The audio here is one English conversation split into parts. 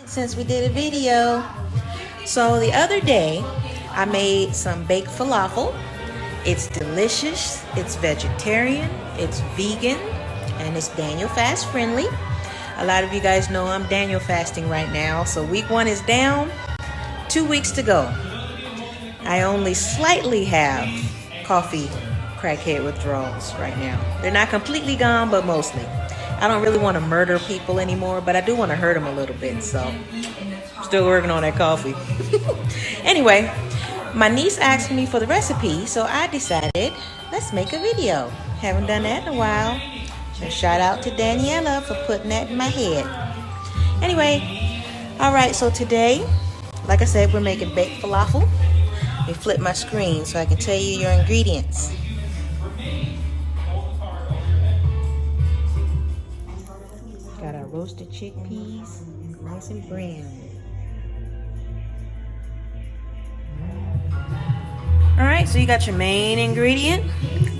since we did a video. So the other day, I made some baked falafel. It's delicious, it's vegetarian, it's vegan, and it's Daniel fast friendly. A lot of you guys know I'm Daniel fasting right now. So week 1 is down, 2 weeks to go. I only slightly have coffee crackhead withdrawals right now. They're not completely gone, but mostly. I don't really want to murder people anymore, but I do want to hurt them a little bit, so I'm still working on that coffee. Anyway, my niece asked me for the recipe, so I decided, let's make a video. Haven't done that in a while. So shout out to Daniela for putting that in my head. Anyway, alright, so today, like I said, we're making baked falafel. Let me flip my screen so I can tell you your ingredients. Got our roasted chickpeas, nice and brown. Alright, so you got your main ingredient,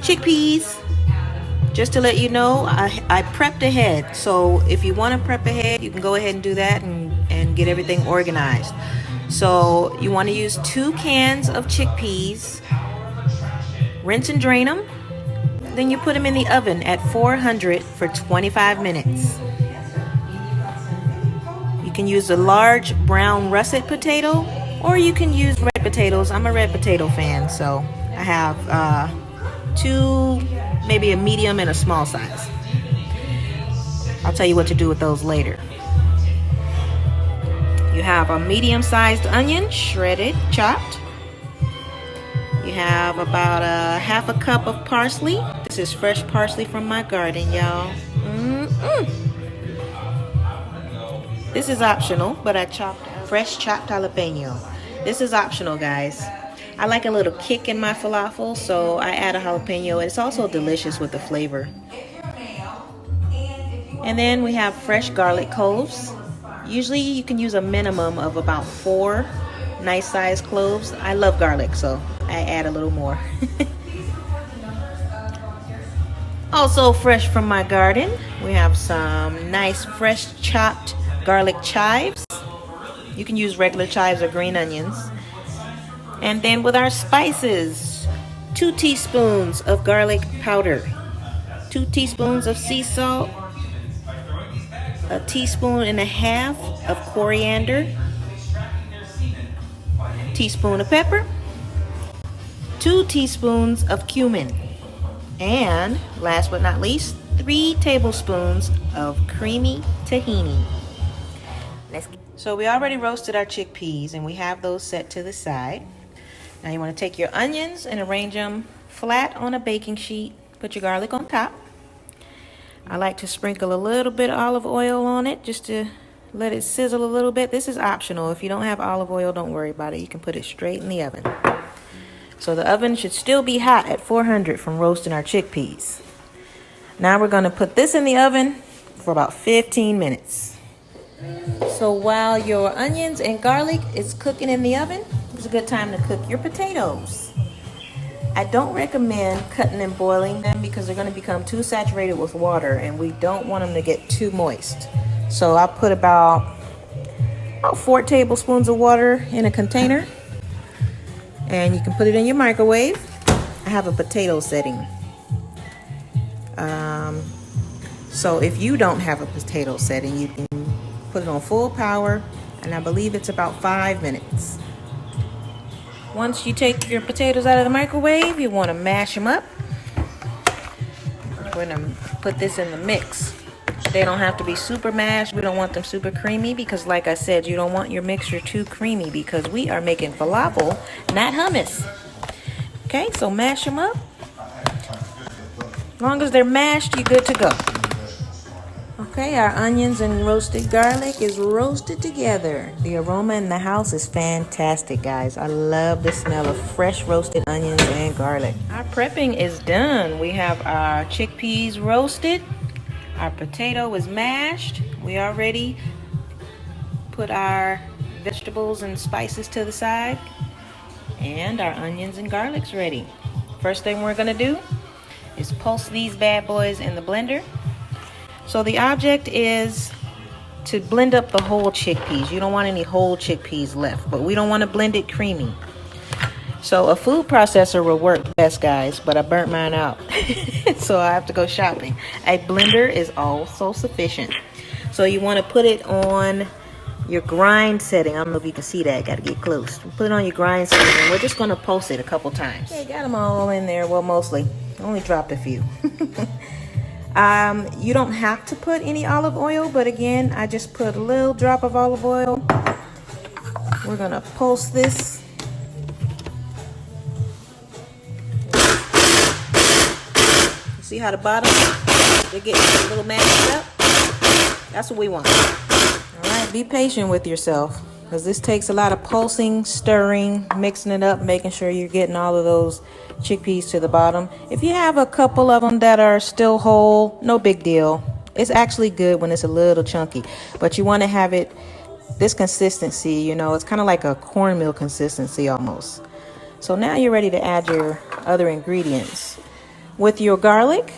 chickpeas. Just to let you know, I prepped ahead. So if you want to prep ahead, you can go ahead and do that and get everything organized. So you want to use 2 cans of chickpeas, rinse and drain them. Then you put them in the oven at 400 for 25 minutes. You can use a large brown russet potato, or you can use red potatoes. I'm a red potato fan, so I have 2, maybe a medium and a small size. I'll tell you what to do with those later. You have a medium-sized onion, shredded, chopped. You have about a half a cup of parsley. This is fresh parsley from my garden, y'all. This is optional, but I chopped fresh chopped jalapeno. This is optional, guys. I like a little kick in my falafel, so I add a jalapeno. It's also delicious with the flavor. And then we have fresh garlic cloves. Usually you can use a minimum of about 4 nice sized cloves. I love garlic, so I add a little more. Also fresh from my garden, we have some nice fresh chopped garlic chives. You can use regular chives or green onions. And then with our spices, 2 teaspoons of garlic powder, 2 teaspoons of sea salt, a teaspoon and a half of coriander, teaspoon of pepper, 2 teaspoons of cumin, and last but not least, 3 tablespoons of creamy tahini. So we already roasted our chickpeas and we have those set to the side. Now you want to take your onions and arrange them flat on a baking sheet. Put your garlic on top. I like to sprinkle a little bit of olive oil on it just to let it sizzle a little bit. This is optional. If you don't have olive oil, don't worry about it. You can put it straight in the oven. So the oven should still be hot at 400 from roasting our chickpeas. Now we're going to put this in the oven for about 15 minutes. So while your onions and garlic is cooking in the oven, it's a good time to cook your potatoes. I don't recommend cutting and boiling them because they're going to become too saturated with water and we don't want them to get too moist. So I put about 4 tablespoons of water in a container and you can put it in your microwave. I have a potato setting. So if you don't have a potato setting, you can put it on full power and I believe it's about 5 minutes. Once you take your potatoes out of the microwave, you want to mash them up. We're going to put this in the mix. They don't have to be super mashed. We don't want them super creamy because like I said, you don't want your mixture too creamy because we are making falafel, not hummus. Okay, so mash them up. As long as they're mashed, you're good to go. Okay, our onions and roasted garlic is roasted together. The aroma in the house is fantastic, guys. I love the smell of fresh roasted onions and garlic. Our prepping is done. We have our chickpeas roasted. Our potato is mashed. We already put our vegetables and spices to the side. And our onions and garlic's ready. First thing we're gonna do is pulse these bad boys in the blender. So the object is to blend up the whole chickpeas. You don't want any whole chickpeas left, but we don't want to blend it creamy. So a food processor will work best, guys, but I burnt mine out. So I have to go shopping. A blender is also sufficient. So you want to put it on your grind setting. I don't know if you can see that. Got to get close. Put it on your grind setting, and we're just going to pulse it a couple times. Okay, got them all in there. Well, mostly. Only dropped a few. You don't have to put any olive oil, but again, I just put a little drop of olive oil. We're going to pulse this. See how the bottom, they're getting a little mashed up? That's what we want. All right, be patient with yourself, because this takes a lot of pulsing, stirring, mixing it up, making sure you're getting all of those chickpeas to the bottom. If you have a couple of them that are still whole, no big deal. It's actually good when it's a little chunky, but you want to have it this consistency, you know, it's kind of like a cornmeal consistency almost. So now you're ready to add your other ingredients. With your garlic,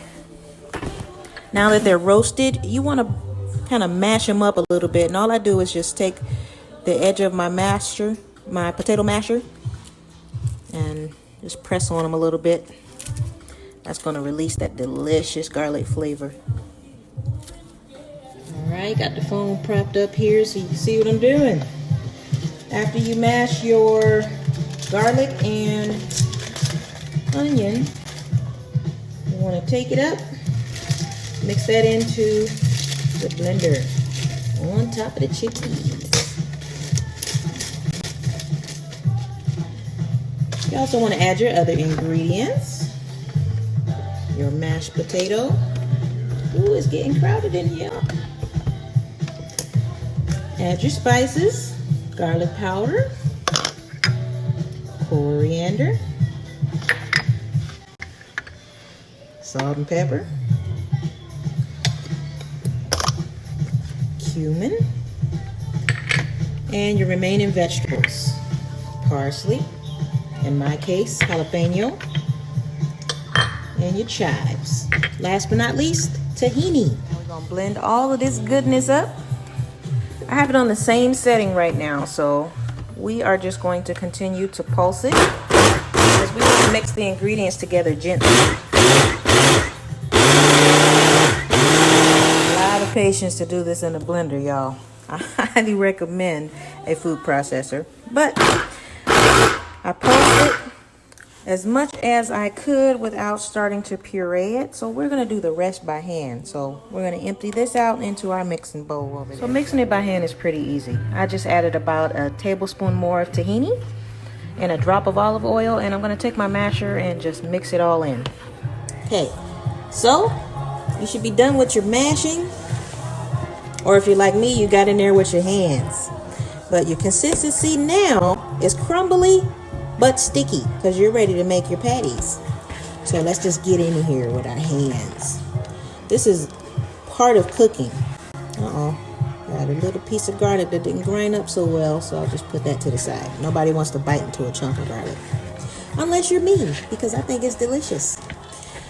now that they're roasted, you want to kind of mash them up a little bit. And all I do is just take the edge of my masher, my potato masher, and just press on them a little bit. That's going to release that delicious garlic flavor. All right, got the phone propped up here so you can see what I'm doing. After you mash your garlic and onion, you want to take it up, mix that into the blender on top of the chickpeas. You also want to add your other ingredients. Your mashed potato. Ooh, it's getting crowded in here. Add your spices, garlic powder, coriander, salt and pepper, cumin, and your remaining vegetables. Parsley, in my case, jalapeno, and your chives. Last but not least, tahini. Now we're gonna blend all of this goodness up. I have it on the same setting right now, so we are just going to continue to pulse it as we want to mix the ingredients together gently. A lot of patience to do this in a blender, y'all. I highly recommend a food processor, but I pulsed it as much as I could without starting to puree it. So we're going to do the rest by hand. So we're going to empty this out into our mixing bowl over there. So mixing it by hand is pretty easy. I just added about a tablespoon more of tahini and a drop of olive oil, and I'm going to take my masher and just mix it all in. Okay, so you should be done with your mashing, or if you're like me, you got in there with your hands. But your consistency now is crumbly but sticky, because you're ready to make your patties. So let's just get in here with our hands. This is part of cooking. Got a little piece of garlic that didn't grind up so well, so I'll just put that to the side. Nobody wants to bite into a chunk of garlic, unless you're me, because I think it's delicious.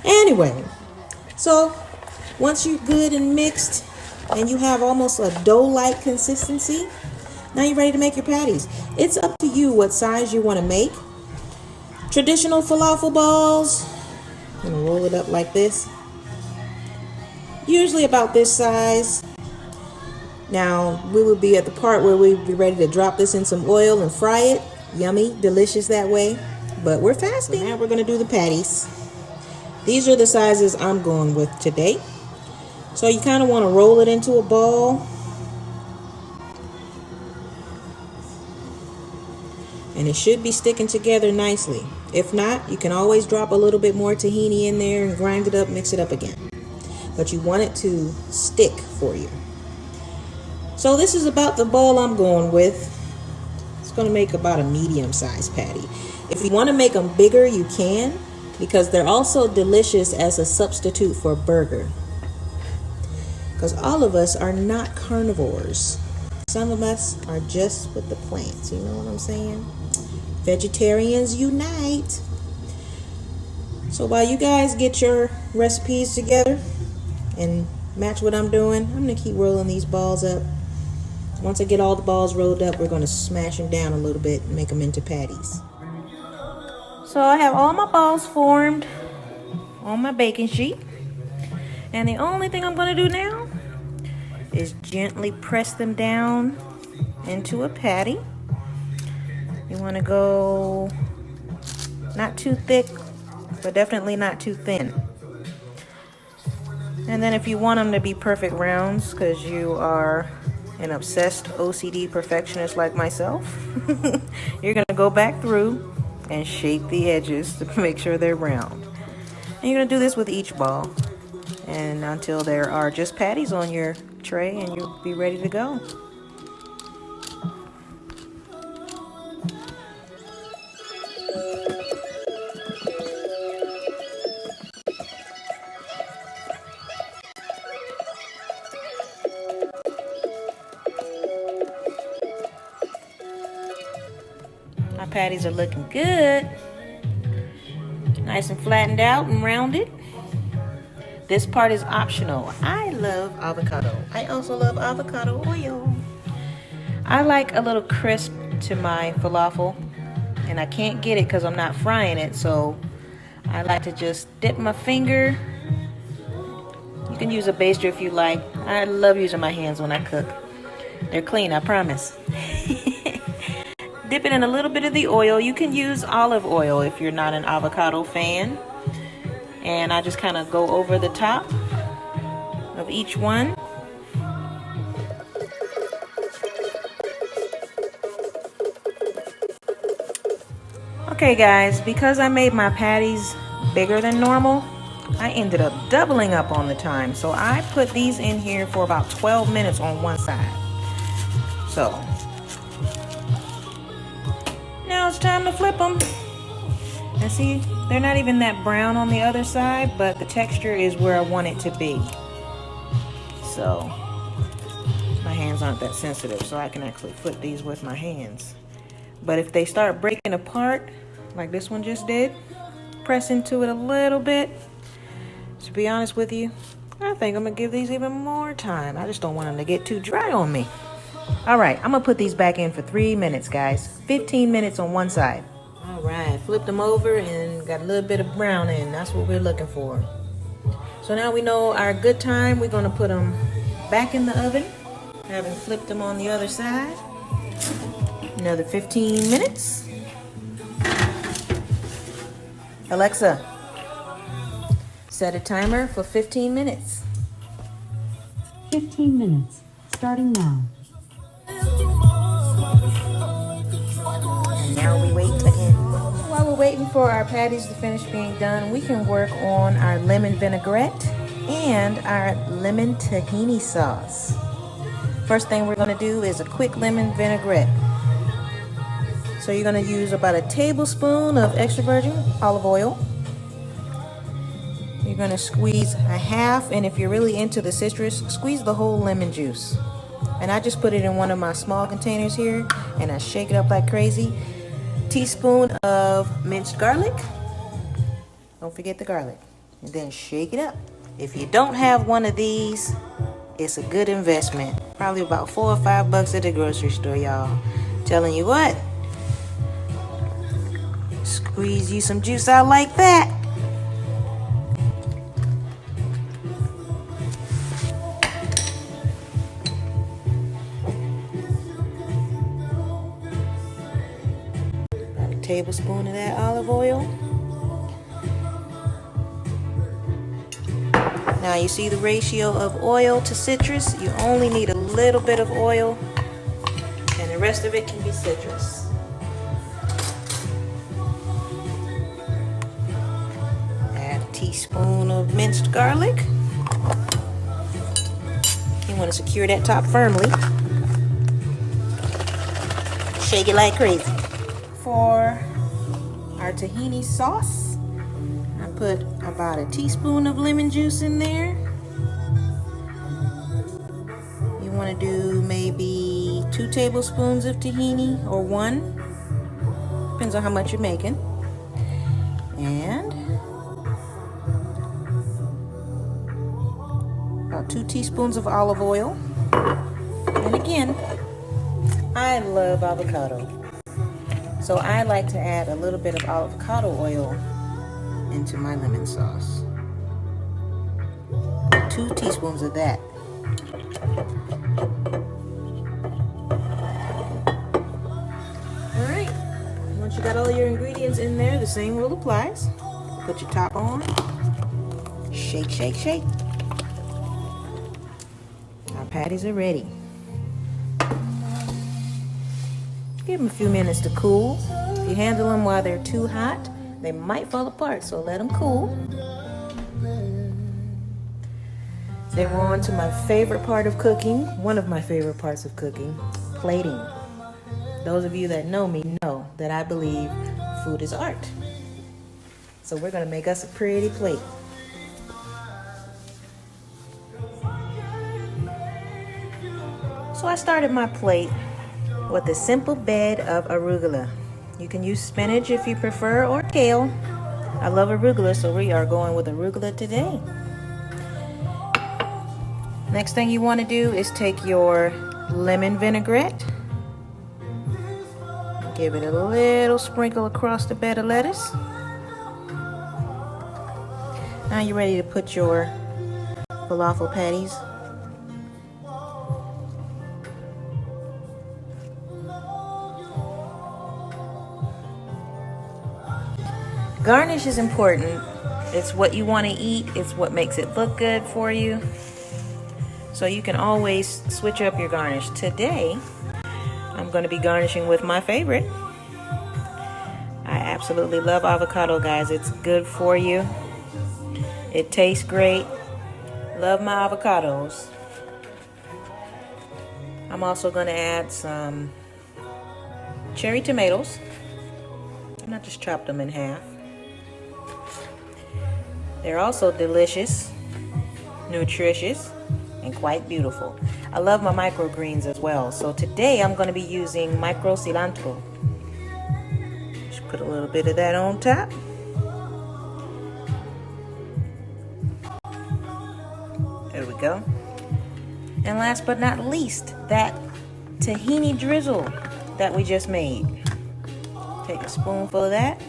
Anyway, so once you're good and mixed and you have almost a dough-like consistency, now you're ready to make your patties. It's up to you what size you want to make. Traditional falafel balls, I'm going to roll it up like this. Usually about this size. Now, we would be at the part where we'd be ready to drop this in some oil and fry it. Yummy, delicious that way. But we're fasting. So now we're going to do the patties. These are the sizes I'm going with today. So you kind of want to roll it into a ball. And it should be sticking together nicely. If not, you can always drop a little bit more tahini in there and grind it up, mix it up again. But you want it to stick for you. So this is about the ball I'm going with. It's going to make about a medium-sized patty. If you want to make them bigger, you can, because they're also delicious as a substitute for a burger. Because all of us are not carnivores. Some of us are just with the plants. You know what I'm saying? Vegetarians unite. So while you guys get your recipes together and match what I'm doing, I'm going to keep rolling these balls up. Once I get all the balls rolled up, we're going to smash them down a little bit and make them into patties. So I have all my balls formed on my baking sheet. And the only thing I'm going to do now is gently press them down into a patty. You want to go not too thick, but definitely not too thin. And then if you want them to be perfect rounds, because you are an obsessed OCD perfectionist like myself, you're going to go back through and shape the edges to make sure they're round. And you're going to do this with each ball and until there are just patties on your tray and you'll be ready to go. My patties are looking good. Nice and flattened out and rounded. This part is optional. I love avocado. I also love avocado oil. I like a little crisp to my falafel, and I can't get it because I'm not frying it, so I like to just dip my finger. You can use a baster if you like. I love using my hands when I cook. They're clean, I promise. Dip it in a little bit of the oil. You can use olive oil if you're not an avocado fan. And I just kind of go over the top of each one. Okay guys, because I made my patties bigger than normal, I ended up doubling up on the time. So I put these in here for about 12 minutes on one side. So now it's time to flip them. And see, they're not even that brown on the other side, but the texture is where I want it to be. So my hands aren't that sensitive, so I can actually flip these with my hands. But if they start breaking apart, like this one just did, press into it a little bit. To be honest with you, I think I'm gonna give these even more time. I just don't want them to get too dry on me. All right, I'm gonna put these back in for 3 minutes, guys. 15 minutes on one side. All right, flipped them over and got a little bit of brown in. That's what we're looking for. So now we know our good time. We're gonna put them back in the oven, having flipped them on the other side. Another 15 minutes. Alexa, set a timer for 15 minutes. 15 minutes, starting now. And now we wait again. While we're waiting for our patties to finish being done, we can work on our lemon vinaigrette and our lemon tahini sauce. First thing we're going to do is a quick lemon vinaigrette. So you're going to use about a tablespoon of extra virgin olive oil. You're going to squeeze a half, and if you're really into the citrus, squeeze the whole lemon juice. And I just put it in one of my small containers here, and I shake it up like crazy. Teaspoon of minced garlic. Don't forget the garlic. And then shake it up. If you don't have one of these, it's a good investment. Probably about $4 or $5 at the grocery store, y'all. Telling you what. Squeeze you some juice out like that. About a tablespoon of that olive oil. Now you see the ratio of oil to citrus. You only need a little bit of oil, and the rest of it can be citrus. Teaspoon of minced garlic. You want to secure that top firmly. Shake it like crazy. For our tahini sauce, I put about a teaspoon of lemon juice in there. You want to do maybe 2 tablespoons of tahini, or 1. Depends on how much you're making. And about 2 teaspoons of olive oil. And again, I love avocado. So I like to add a little bit of avocado oil into my lemon sauce. 2 teaspoons of that. Alright, once you got all your ingredients in there, the same rule applies. Put your top on. Shake, shake, shake. Our patties are ready. Give them a few minutes to cool. If you handle them while they're too hot, they might fall apart, so let them cool. Then we're on to my favorite part of cooking, one of my favorite parts of cooking, plating. Those of you that know me know that I believe food is art. So we're gonna make us a pretty plate. So I started my plate with a simple bed of arugula. You can use spinach if you prefer, or kale. I love arugula, so we are going with arugula today. Next thing you want to do is take your lemon vinaigrette, give it a little sprinkle across the bed of lettuce. Now you're ready to put your falafel patties. Garnish is important. It's what you want to eat. It's what makes it look good for you. So you can always switch up your garnish. Today, I'm going to be garnishing with my favorite. I absolutely love avocado, guys. It's good for you. It tastes great. Love my avocados. I'm also going to add some cherry tomatoes. And I just chopped them in half. They're also delicious, nutritious, and quite beautiful. I love my microgreens as well. So today I'm going to be using micro cilantro. Just put a little bit of that on top. There we go. And last but not least, that tahini drizzle that we just made. Take a spoonful of that.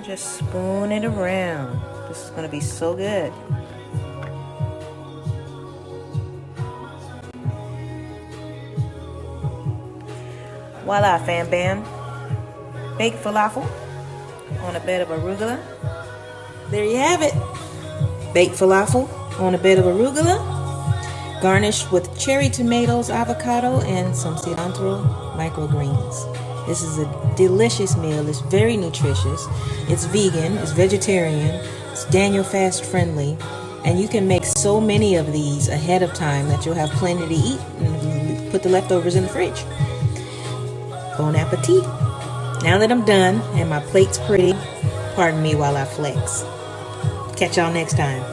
Just spoon it around. This is going to be so good. Voila, fam bam. Baked falafel on a bed of arugula. There you have it. Baked falafel on a bed of arugula. Garnished with cherry tomatoes, avocado, and some cilantro microgreens. This is a delicious meal. It's very nutritious. It's vegan. It's vegetarian. It's Daniel Fast friendly. And you can make so many of these ahead of time that you'll have plenty to eat and put the leftovers in the fridge. Bon appetit. Now that I'm done and my plate's pretty, pardon me while I flex. Catch y'all next time.